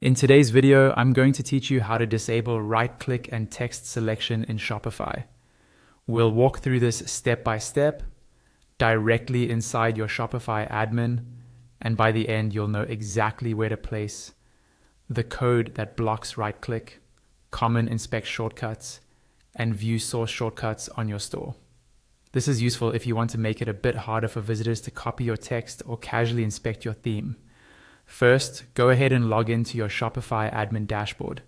In today's video, I'm going to teach you how to disable right-click and text selection in Shopify. We'll walk through this step by step, directly inside your Shopify admin, and by the end, you'll know exactly where to place the code that blocks right-click, common inspect shortcuts, and view source shortcuts on your store. This is useful if you want to make it a bit harder for visitors to copy your text or casually inspect your theme. First, go ahead and log into your Shopify admin dashboard.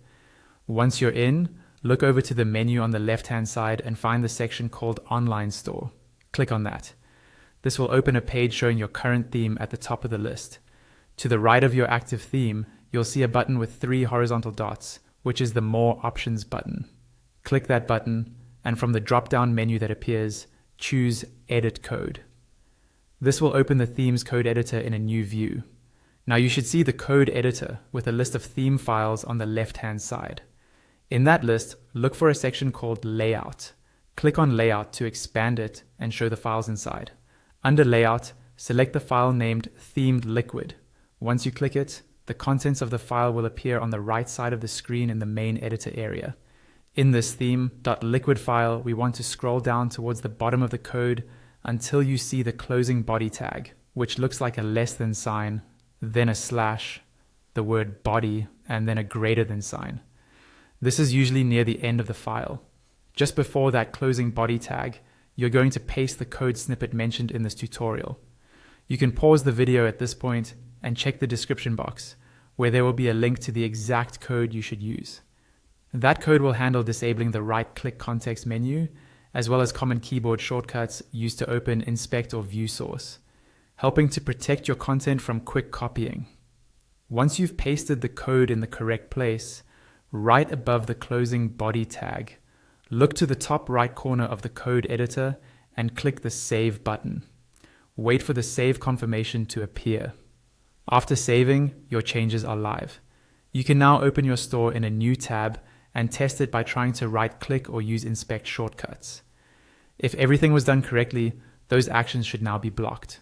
Once you're in, look over to the menu on the left-hand side and find the section called Online Store. Click on that. This will open a page showing your current theme at the top of the list. To the right of your active theme, you'll see a button with 3 horizontal dots, which is the More Options button. Click that button, and from the drop-down menu that appears, choose Edit Code. This will open the theme's code editor in a new view. Now you should see the code editor with a list of theme files on the left-hand side. In that list, look for a section called Layout. Click on Layout to expand it and show the files inside. Under Layout, select the file named Themed Liquid. Once you click it, the contents of the file will appear on the right side of the screen in the main editor area. In this theme.liquid file, we want to scroll down towards the bottom of the code until you see the closing body tag, which looks like a less than sign, then a slash, the word body, and then a greater than sign. This is usually near the end of the file. Just before that closing body tag, you're going to paste the code snippet mentioned in this tutorial. You can pause the video at this point and check the description box, where there will be a link to the exact code you should use. That code will handle disabling the right-click context menu, as well as common keyboard shortcuts used to open, inspect, or view source, helping to protect your content from quick copying. Once you've pasted the code in the correct place, right above the closing body tag, look to the top right corner of the code editor and click the Save button. Wait for the save confirmation to appear. After saving, your changes are live. You can now open your store in a new tab and test it by trying to right-click or use inspect shortcuts. If everything was done correctly, those actions should now be blocked.